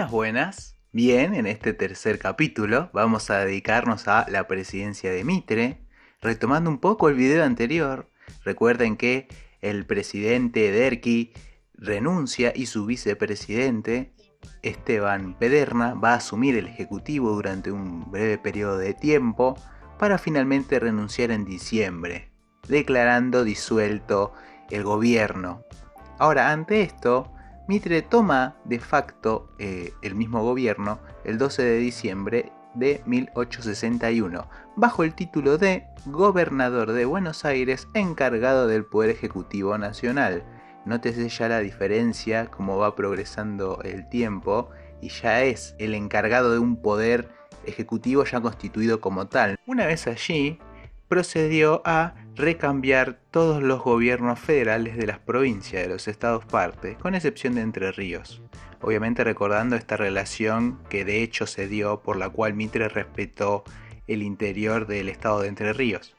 Buenas, buenas. Bien, en este tercer capítulo vamos a dedicarnos a la presidencia de Mitre, retomando un poco el video anterior. Recuerden que el presidente Derqui renuncia y su vicepresidente Esteban Pederna va a asumir el ejecutivo durante un breve periodo de tiempo para finalmente renunciar en diciembre, declarando disuelto el gobierno. Ahora, ante esto, Mitre toma de facto el mismo gobierno el 12 de diciembre de 1861, bajo el título de Gobernador de Buenos Aires encargado del Poder Ejecutivo Nacional. Nótese ya la diferencia, cómo va progresando el tiempo, y ya es el encargado de un poder ejecutivo ya constituido como tal. Una vez allí, procedió a recambiar todos los gobiernos federales de las provincias de los estados partes, con excepción de Entre Ríos. Obviamente recordando esta relación que de hecho se dio, por la cual Mitre respetó el interior del estado de Entre Ríos.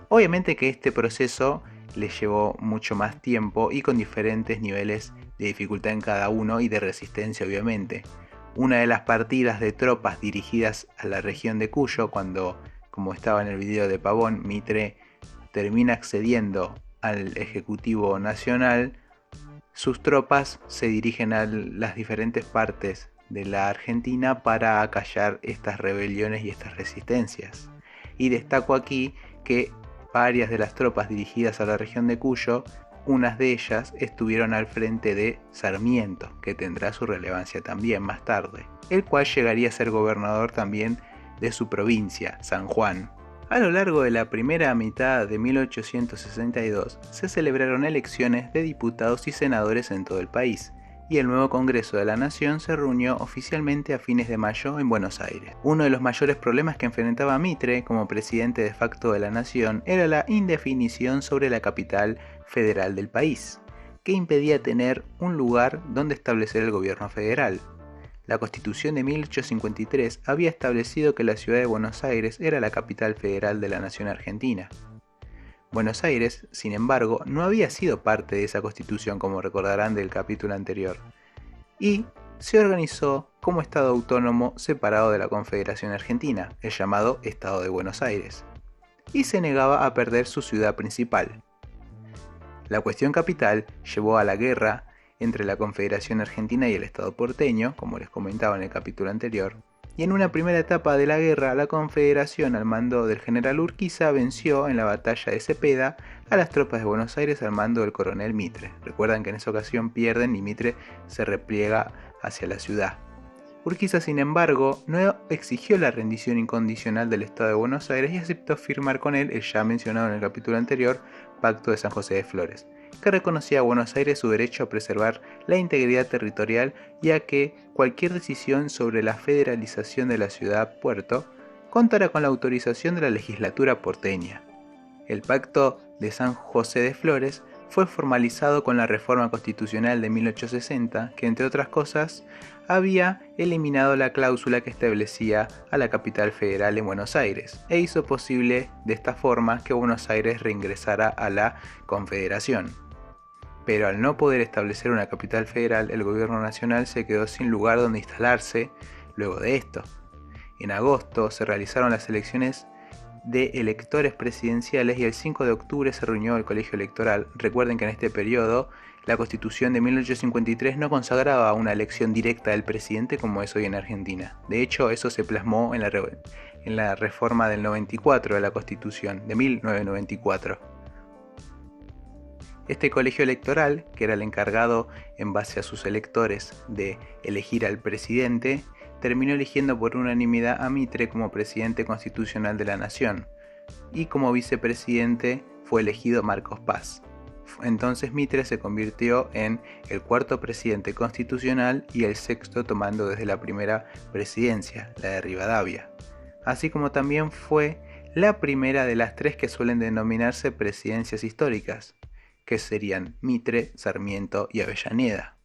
Obviamente que este proceso le llevó mucho más tiempo y con diferentes niveles de dificultad en cada uno y de resistencia, obviamente. Una de las partidas de tropas dirigidas a la región de Cuyo, cuando, como estaba en el video de Pavón, Mitre termina accediendo al Ejecutivo Nacional, sus tropas se dirigen a las diferentes partes de la Argentina para acallar estas rebeliones y estas resistencias. Y destaco aquí que varias de las tropas dirigidas a la región de Cuyo, unas de ellas estuvieron al frente de Sarmiento, que tendrá su relevancia también más tarde, el cual llegaría a ser gobernador también de su provincia, San Juan. A lo largo de la primera mitad de 1862 se celebraron elecciones de diputados y senadores en todo el país, y el nuevo Congreso de la Nación se reunió oficialmente a fines de mayo en Buenos Aires. Uno de los mayores problemas que enfrentaba Mitre como presidente de facto de la Nación era la indefinición sobre la capital federal del país, que impedía tener un lugar donde establecer el gobierno federal. La Constitución de 1853 había establecido que la ciudad de Buenos Aires era la capital federal de la nación argentina. Buenos Aires, sin embargo, no había sido parte de esa constitución, como recordarán del capítulo anterior, y se organizó como Estado autónomo separado de la Confederación Argentina, el llamado Estado de Buenos Aires, y se negaba a perder su ciudad principal. La cuestión capital llevó a la guerra entre la Confederación Argentina y el Estado porteño, como les comentaba en el capítulo anterior, y en una primera etapa de la guerra, la Confederación al mando del general Urquiza venció en la batalla de Cepeda a las tropas de Buenos Aires al mando del coronel Mitre. Recuerdan que en esa ocasión pierden y Mitre se repliega hacia la ciudad. Urquiza, sin embargo, no exigió la rendición incondicional del Estado de Buenos Aires y aceptó firmar con él el ya mencionado en el capítulo anterior Pacto de San José de Flores, que reconocía a Buenos Aires su derecho a preservar la integridad territorial y a que cualquier decisión sobre la federalización de la ciudad-puerto contara con la autorización de la legislatura porteña. El Pacto de San José de Flores fue formalizado con la reforma constitucional de 1860, que entre otras cosas había eliminado la cláusula que establecía a la capital federal en Buenos Aires, e hizo posible de esta forma que Buenos Aires reingresara a la Confederación. Pero al no poder establecer una capital federal, el gobierno nacional se quedó sin lugar donde instalarse luego de esto. En agosto se realizaron las elecciones de electores presidenciales y el 5 de octubre se reunió el colegio electoral. Recuerden que en este periodo la Constitución de 1853 no consagraba una elección directa del presidente como es hoy en Argentina. De hecho, eso se plasmó en la reforma del 94 de la Constitución, de 1994. Este colegio electoral, que era el encargado en base a sus electores de elegir al presidente, terminó eligiendo por unanimidad a Mitre como presidente constitucional de la nación, y como vicepresidente fue elegido Marcos Paz. Entonces Mitre se convirtió en el cuarto presidente constitucional y el sexto tomando desde la primera presidencia, la de Rivadavia, así como también fue la primera de las tres que suelen denominarse presidencias históricas, que serían Mitre, Sarmiento y Avellaneda.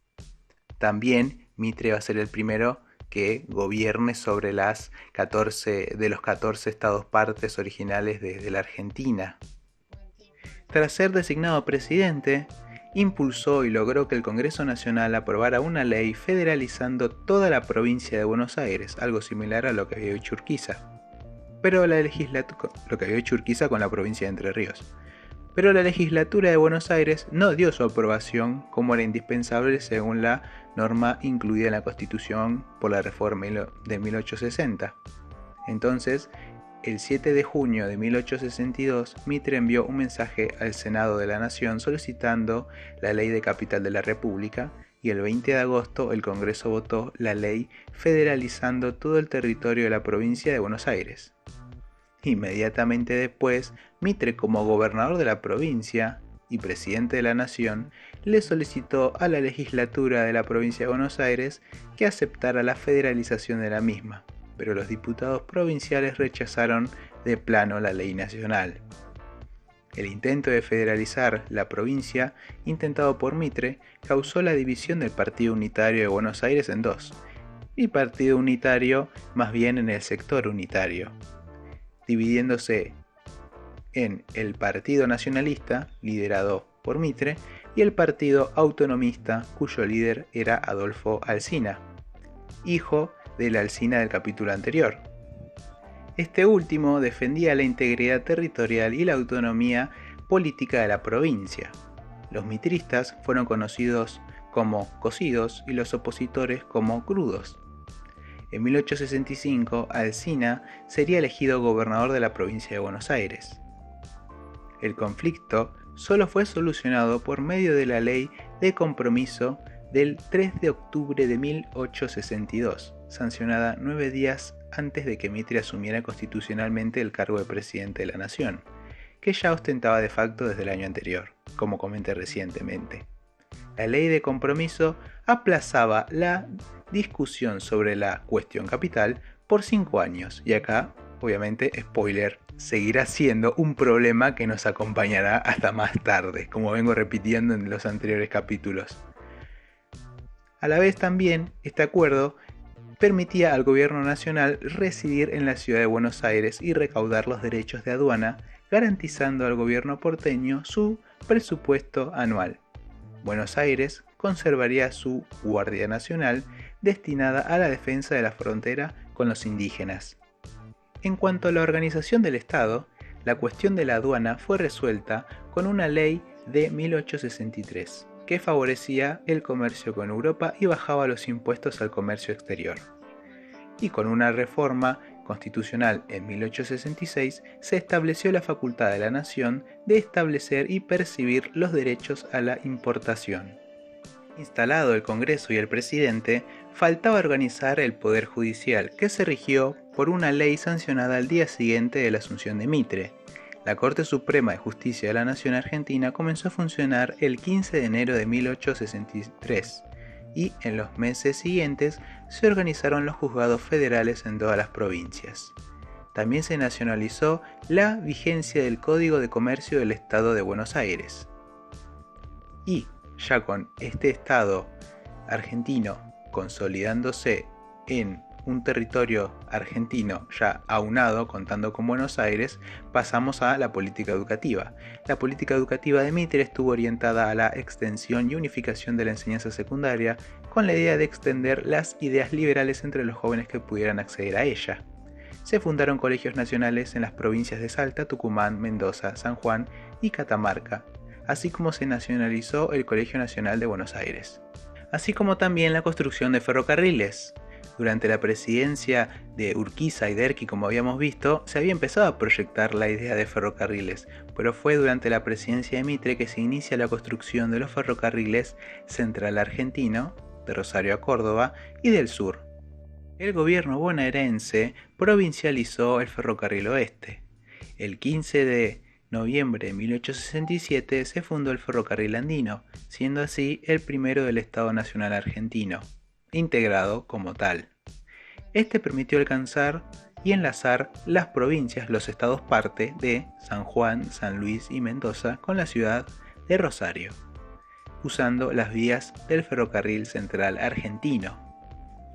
También Mitre va a ser el primero que gobierne sobre los 14 estados partes originales de la Argentina. Tras ser designado presidente, impulsó y logró que el Congreso Nacional aprobara una ley federalizando toda la provincia de Buenos Aires, algo similar a lo que había hecho Urquiza. Lo que había hecho Urquiza con la provincia de Entre Ríos. Pero la legislatura de Buenos Aires no dio su aprobación como era indispensable según la norma incluida en la Constitución por la reforma de 1860. Entonces, el 7 de junio de 1862, Mitre envió un mensaje al Senado de la Nación solicitando la ley de capital de la República y el 20 de agosto el Congreso votó la ley federalizando todo el territorio de la provincia de Buenos Aires. Inmediatamente después, Mitre, como gobernador de la provincia y presidente de la Nación, le solicitó a la legislatura de la provincia de Buenos Aires que aceptara la federalización de la misma, pero los diputados provinciales rechazaron de plano la ley nacional. El intento de federalizar la provincia, intentado por Mitre, causó la división del Partido Unitario de Buenos Aires en dos, y Partido Unitario más bien en el sector unitario, dividiéndose en el Partido Nacionalista, liderado por Mitre, y el Partido Autonomista, cuyo líder era Adolfo Alsina, hijo de la Alsina del capítulo anterior. Este último defendía la integridad territorial y la autonomía política de la provincia. Los mitristas fueron conocidos como cocidos y los opositores como crudos. En 1865, Alsina sería elegido gobernador de la provincia de Buenos Aires. El conflicto solo fue solucionado por medio de la Ley de Compromiso del 3 de octubre de 1862, sancionada 9 días antes de que Mitre asumiera constitucionalmente el cargo de presidente de la Nación, que ya ostentaba de facto desde el año anterior, como comenté recientemente. La Ley de Compromiso aplazaba la discusión sobre la cuestión capital por 5 años, y acá, obviamente, spoiler, seguirá siendo un problema que nos acompañará hasta más tarde, como vengo repitiendo en los anteriores capítulos. A la vez también, este acuerdo permitía al gobierno nacional residir en la ciudad de Buenos Aires y recaudar los derechos de aduana, garantizando al gobierno porteño su presupuesto anual. Buenos Aires conservaría su Guardia Nacional destinada a la defensa de la frontera con los indígenas. En cuanto a la organización del Estado, la cuestión de la aduana fue resuelta con una ley de 1863 que favorecía el comercio con Europa y bajaba los impuestos al comercio exterior. Y con una reforma constitucional en 1866 se estableció la facultad de la Nación de establecer y percibir los derechos a la importación. Instalado el Congreso y el presidente, faltaba organizar el Poder Judicial, que se rigió por una ley sancionada al día siguiente de la asunción de Mitre. La Corte Suprema de Justicia de la Nación Argentina comenzó a funcionar el 15 de enero de 1863 y en los meses siguientes se organizaron los juzgados federales en todas las provincias. También se nacionalizó la vigencia del Código de Comercio del Estado de Buenos Aires. Y ya con este Estado argentino consolidándose en un territorio argentino ya aunado, contando con Buenos Aires, pasamos a la política educativa. La política educativa de Mitre estuvo orientada a la extensión y unificación de la enseñanza secundaria, con la idea de extender las ideas liberales entre los jóvenes que pudieran acceder a ella. Se fundaron colegios nacionales en las provincias de Salta, Tucumán, Mendoza, San Juan y Catamarca, así como se nacionalizó el Colegio Nacional de Buenos Aires, así como también la construcción de ferrocarriles. Durante la presidencia de Urquiza y Derqui, como habíamos visto, se había empezado a proyectar la idea de ferrocarriles, pero fue durante la presidencia de Mitre que se inicia la construcción de los ferrocarriles Central Argentino, de Rosario a Córdoba, y del Sur. El gobierno bonaerense provincializó el Ferrocarril Oeste. El 15 de noviembre de 1867 se fundó el Ferrocarril Andino, siendo así el primero del Estado Nacional Argentino, integrado como tal. Este permitió alcanzar y enlazar las provincias, los estados parte de San Juan, San Luis y Mendoza con la ciudad de Rosario, usando las vías del Ferrocarril Central Argentino.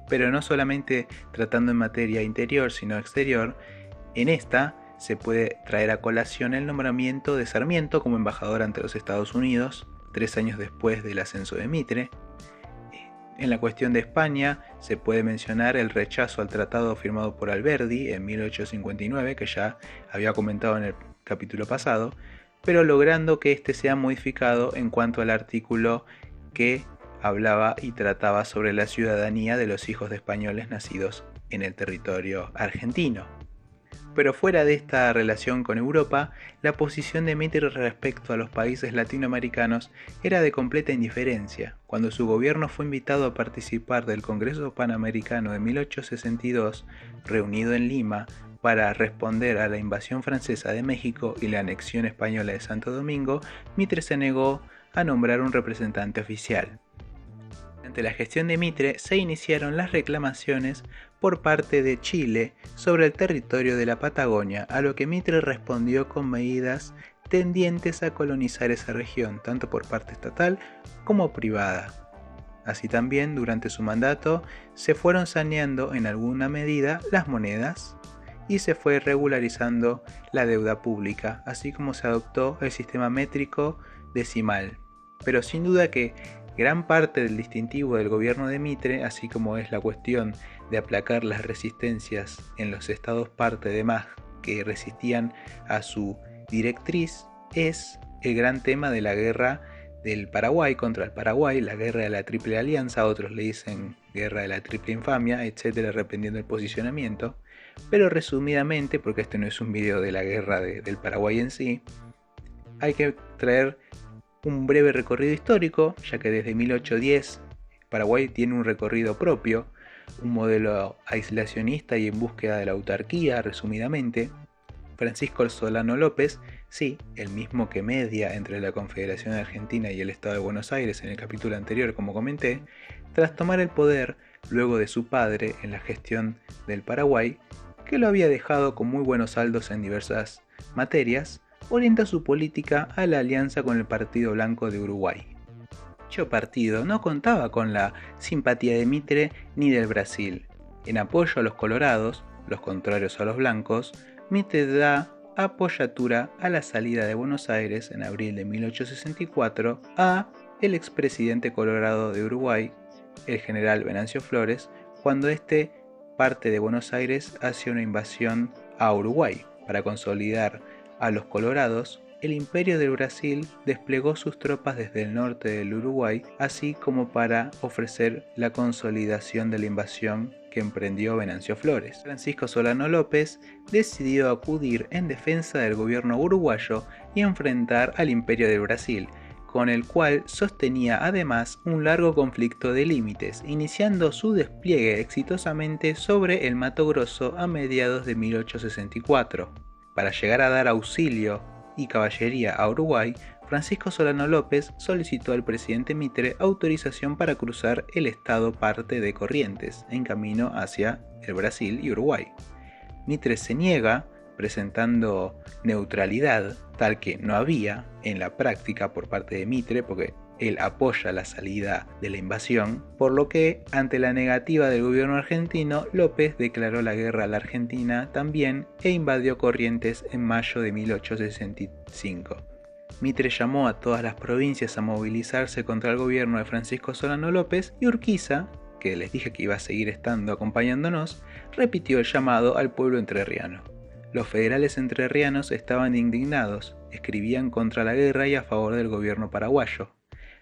Pero no solamente tratando en materia interior, sino exterior, en esta se puede traer a colación el nombramiento de Sarmiento como embajador ante los Estados Unidos, 3 años después del ascenso de Mitre. En la cuestión de España se puede mencionar el rechazo al tratado firmado por Alberdi en 1859, que ya había comentado en el capítulo pasado, pero logrando que este sea modificado en cuanto al artículo que hablaba y trataba sobre la ciudadanía de los hijos de españoles nacidos en el territorio argentino. Pero fuera de esta relación con Europa, la posición de Mitre respecto a los países latinoamericanos era de completa indiferencia. Cuando su gobierno fue invitado a participar del Congreso Panamericano de 1862, reunido en Lima, para responder a la invasión francesa de México y la anexión española de Santo Domingo, Mitre se negó a nombrar un representante oficial. Durante la gestión de Mitre se iniciaron las reclamaciones por parte de Chile sobre el territorio de la Patagonia, a lo que Mitre respondió con medidas tendientes a colonizar esa región, tanto por parte estatal como privada. Así también, durante su mandato, se fueron saneando en alguna medida las monedas y se fue regularizando la deuda pública, así como se adoptó el sistema métrico decimal. Pero sin duda que gran parte del distintivo del gobierno de Mitre, así como es la cuestión de aplacar las resistencias en los estados parte de más que resistían a su directriz, es el gran tema de la guerra del Paraguay contra el Paraguay, la guerra de la Triple Alianza, otros le dicen guerra de la Triple Infamia, etcétera, dependiendo del posicionamiento. Pero resumidamente, porque este no es un video de la guerra del Paraguay en sí, hay que traer un breve recorrido histórico, ya que desde 1810 Paraguay tiene un recorrido propio, un modelo aislacionista y en búsqueda de la autarquía, resumidamente. Francisco Solano López, sí, el mismo que media entre la Confederación Argentina y el Estado de Buenos Aires en el capítulo anterior, como comenté, tras tomar el poder luego de su padre en la gestión del Paraguay, que lo había dejado con muy buenos saldos en diversas materias, orienta su política a la alianza con el Partido Blanco de Uruguay. Dicho partido no contaba con la simpatía de Mitre ni del Brasil. En apoyo a los colorados, los contrarios a los blancos, Mitre da apoyatura a la salida de Buenos Aires en abril de 1864 a el expresidente colorado de Uruguay, el general Venancio Flores, cuando este parte de Buenos Aires hacia una invasión a Uruguay. Para consolidar a los colorados, el Imperio del Brasil desplegó sus tropas desde el norte del Uruguay, así como para ofrecer la consolidación de la invasión que emprendió Venancio Flores. Francisco Solano López decidió acudir en defensa del gobierno uruguayo y enfrentar al Imperio del Brasil, con el cual sostenía además un largo conflicto de límites, iniciando su despliegue exitosamente sobre el Mato Grosso a mediados de 1864. Para llegar a dar auxilio y caballería a Uruguay, Francisco Solano López solicitó al presidente Mitre autorización para cruzar el estado parte de Corrientes, en camino hacia el Brasil y Uruguay. Mitre se niega, presentando neutralidad, tal que no había en la práctica por parte de Mitre, porque él apoya la salida de la invasión, por lo que, ante la negativa del gobierno argentino, López declaró la guerra a la Argentina también e invadió Corrientes en mayo de 1865. Mitre llamó a todas las provincias a movilizarse contra el gobierno de Francisco Solano López y Urquiza, que les dije que iba a seguir estando acompañándonos, repitió el llamado al pueblo entrerriano. Los federales entrerrianos estaban indignados, escribían contra la guerra y a favor del gobierno paraguayo.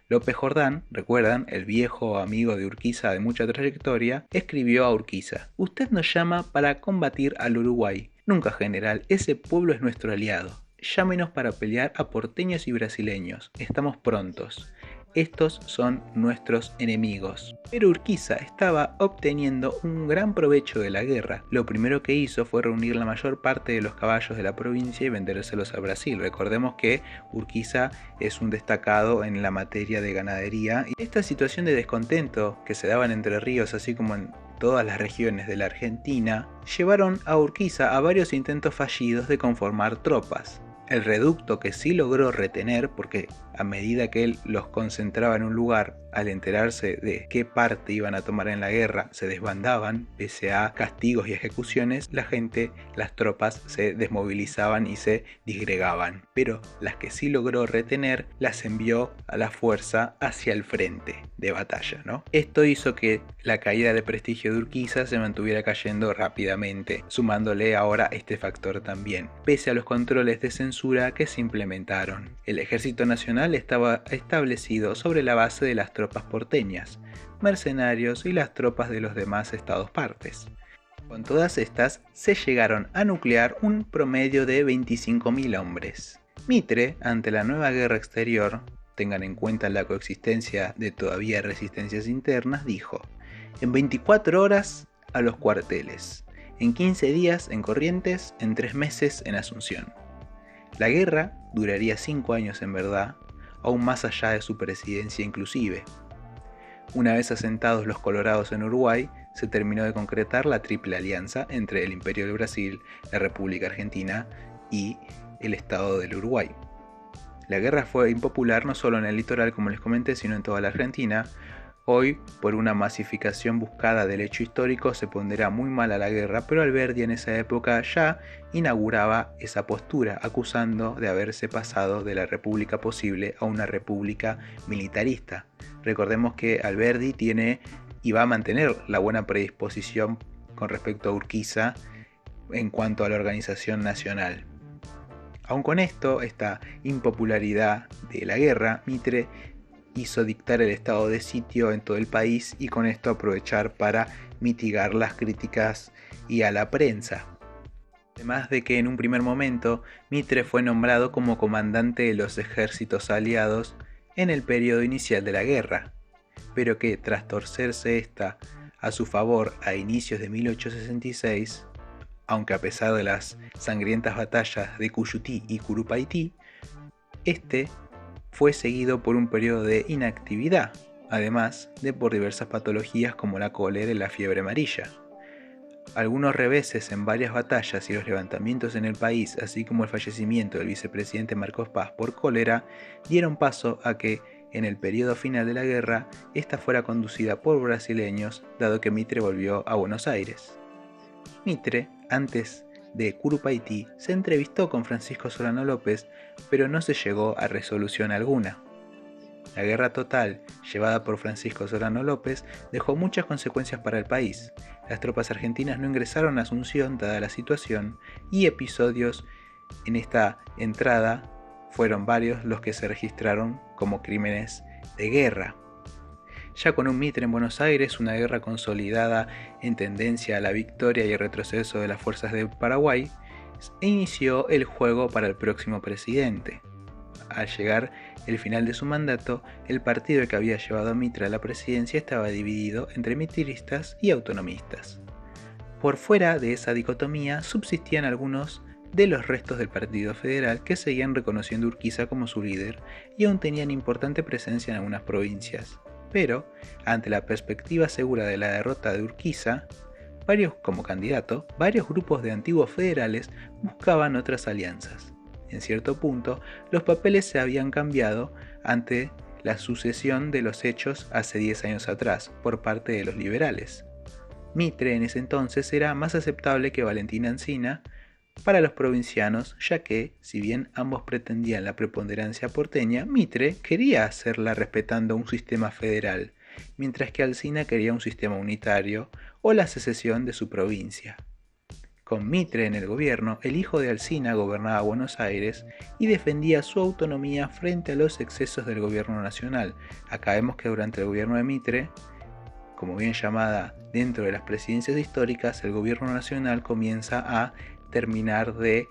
López Jordán, recuerdan, el viejo amigo de Urquiza de mucha trayectoria, escribió a Urquiza: «Usted nos llama para combatir al Uruguay. Nunca, general, ese pueblo es nuestro aliado. Llámenos para pelear a porteños y brasileños. Estamos prontos. Estos son nuestros enemigos». Pero Urquiza estaba obteniendo un gran provecho de la guerra. Lo primero que hizo fue reunir la mayor parte de los caballos de la provincia y vendérselos a Brasil. Recordemos que Urquiza es un destacado en la materia de ganadería. Y esta situación de descontento que se daba en Entre Ríos, así como en todas las regiones de la Argentina, llevaron a Urquiza a varios intentos fallidos de conformar tropas. El reducto que sí logró retener, porque a medida que él los concentraba en un lugar, al enterarse de qué parte iban a tomar en la guerra, se desbandaban, pese a castigos y ejecuciones, la gente, las tropas se desmovilizaban y se disgregaban. Pero las que sí logró retener, las envió a la fuerza hacia el frente de batalla, ¿no? Esto hizo que la caída de prestigio de Urquiza se mantuviera cayendo rápidamente, sumándole ahora este factor también, pese a los controles de censura que se implementaron. El Ejército Nacional estaba establecido sobre la base de las tropas porteñas, mercenarios y las tropas de los demás estados partes. Con todas estas se llegaron a nuclear un promedio de 25.000 hombres. Mitre, ante la nueva guerra exterior, tengan en cuenta la coexistencia de todavía resistencias internas, dijo: en 24 horas a los cuarteles, en 15 días en Corrientes, en 3 meses en Asunción. La guerra duraría 5 años en verdad, aún más allá de su presidencia inclusive. Una vez asentados los colorados en Uruguay, se terminó de concretar la triple alianza entre el Imperio del Brasil, la República Argentina y el Estado del Uruguay. La guerra fue impopular no solo en el litoral, como les comenté, sino en toda la Argentina. Hoy, por una masificación buscada del hecho histórico, se pondera muy mal a la guerra, pero Alberdi en esa época ya inauguraba esa postura, acusando de haberse pasado de la república posible a una república militarista. Recordemos que Alberdi tiene y va a mantener la buena predisposición con respecto a Urquiza en cuanto a la organización nacional. Aun con esto, esta impopularidad de la guerra, Mitre hizo dictar el estado de sitio en todo el país y con esto aprovechar para mitigar las críticas y a la prensa. Además de que en un primer momento Mitre fue nombrado como comandante de los ejércitos aliados en el periodo inicial de la guerra, pero que tras torcerse esta a su favor a inicios de 1866, aunque a pesar de las sangrientas batallas de Cuyutí y Curupaytí, este fue seguido por un periodo de inactividad, además de por diversas patologías como la cólera y la fiebre amarilla. Algunos reveses en varias batallas y los levantamientos en el país, así como el fallecimiento del vicepresidente Marcos Paz por cólera, dieron paso a que, en el periodo final de la guerra, esta fuera conducida por brasileños, dado que Mitre volvió a Buenos Aires. Mitre, antes de Curupaytí, se entrevistó con Francisco Solano López, pero no se llegó a resolución alguna. La guerra total, llevada por Francisco Solano López, dejó muchas consecuencias para el país. Las tropas argentinas no ingresaron a Asunción dada la situación, y episodios en esta entrada fueron varios los que se registraron como crímenes de guerra. Ya con un Mitre en Buenos Aires, una guerra consolidada en tendencia a la victoria y el retroceso de las fuerzas de Paraguay, inició el juego para el próximo presidente. Al llegar el final de su mandato, el partido que había llevado a Mitre a la presidencia estaba dividido entre mitristas y autonomistas. Por fuera de esa dicotomía subsistían algunos de los restos del Partido Federal que seguían reconociendo a Urquiza como su líder y aún tenían importante presencia en algunas provincias. Pero, ante la perspectiva segura de la derrota de Urquiza, como candidato, varios grupos de antiguos federales buscaban otras alianzas. En cierto punto, los papeles se habían cambiado ante la sucesión de los hechos hace 10 años atrás por parte de los liberales. Mitre en ese entonces era más aceptable que Valentín Alsina para los provincianos, ya que, si bien ambos pretendían la preponderancia porteña, Mitre quería hacerla respetando un sistema federal, mientras que Alsina quería un sistema unitario o la secesión de su provincia. Con Mitre en el gobierno, el hijo de Alsina gobernaba Buenos Aires y defendía su autonomía frente a los excesos del gobierno nacional. Acá vemos que durante el gobierno de Mitre, como bien llamada dentro de las presidencias históricas, el gobierno nacional comienza a terminar de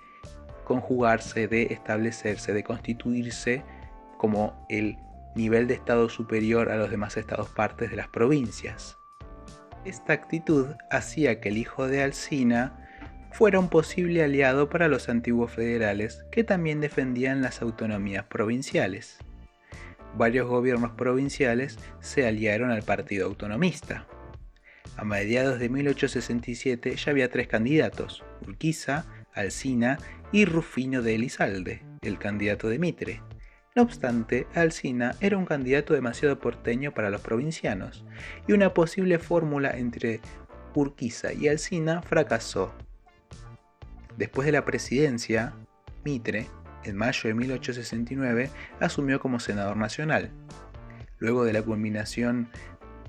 conjugarse, de establecerse, de constituirse como el nivel de estado superior a los demás estados partes de las provincias. Esta actitud hacía que el hijo de Alsina fuera un posible aliado para los antiguos federales que también defendían las autonomías provinciales. Varios gobiernos provinciales se aliaron al partido autonomista. A mediados de 1867 ya había 3 candidatos: Urquiza, Alsina y Rufino de Elizalde, el candidato de Mitre. No obstante, Alsina era un candidato demasiado porteño para los provincianos, y una posible fórmula entre Urquiza y Alsina fracasó. Después de la presidencia, Mitre, en mayo de 1869, asumió como senador nacional. Luego de la culminación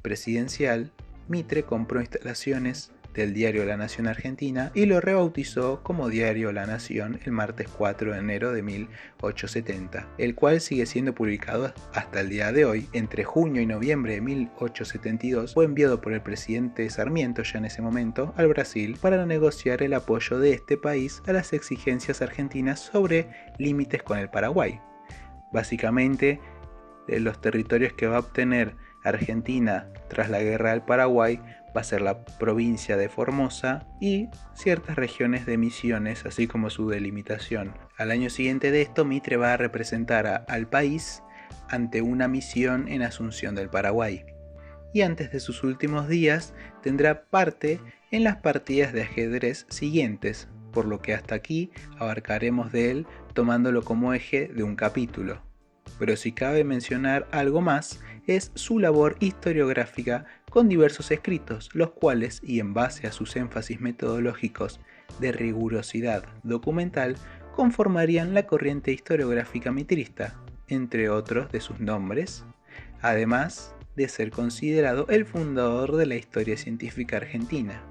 presidencial, Mitre compró instalaciones del diario La Nación Argentina y lo rebautizó como Diario La Nación el martes 4 de enero de 1870, el cual sigue siendo publicado hasta el día de hoy. Entre junio y noviembre de 1872 fue enviado por el presidente Sarmiento, ya en ese momento, al Brasil para negociar el apoyo de este país a las exigencias argentinas sobre límites con el Paraguay. Básicamente, los territorios que va a obtener Argentina tras la guerra del Paraguay va a ser la provincia de Formosa y ciertas regiones de Misiones, así como su delimitación. Al año siguiente de esto, Mitre va a representar al país ante una misión en Asunción del Paraguay. Y antes de sus últimos días tendrá parte en las partidas de ajedrez siguientes, por lo que hasta aquí abarcaremos de él tomándolo como eje de un capítulo. Pero si cabe mencionar algo más, es su labor historiográfica con diversos escritos, los cuales, y en base a sus énfasis metodológicos de rigurosidad documental, conformarían la corriente historiográfica mitrista, entre otros de sus nombres, además de ser considerado el fundador de la historia científica argentina,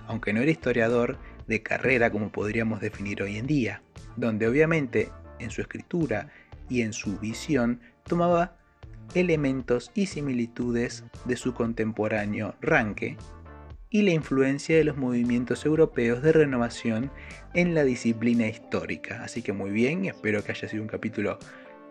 aunque no era historiador de carrera como podríamos definir hoy en día, donde obviamente en su escritura y en su visión tomaba elementos y similitudes de su contemporáneo Ranke y la influencia de los movimientos europeos de renovación en la disciplina histórica. Así que muy bien, espero que haya sido un capítulo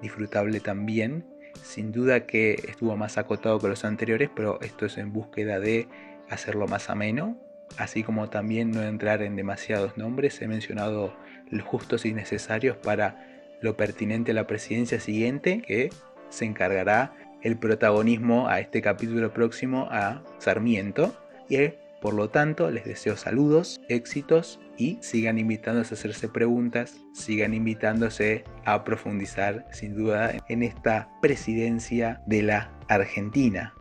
disfrutable también. Sin duda que estuvo más acotado que los anteriores, pero esto es en búsqueda de hacerlo más ameno, así como también no entrar en demasiados nombres. He mencionado los justos y necesarios para lo pertinente a la presidencia siguiente, que se encargará el protagonismo a este capítulo próximo a Sarmiento, y por lo tanto les deseo saludos, éxitos y sigan invitándose a hacerse preguntas, sigan invitándose a profundizar sin duda en esta presidencia de la Argentina.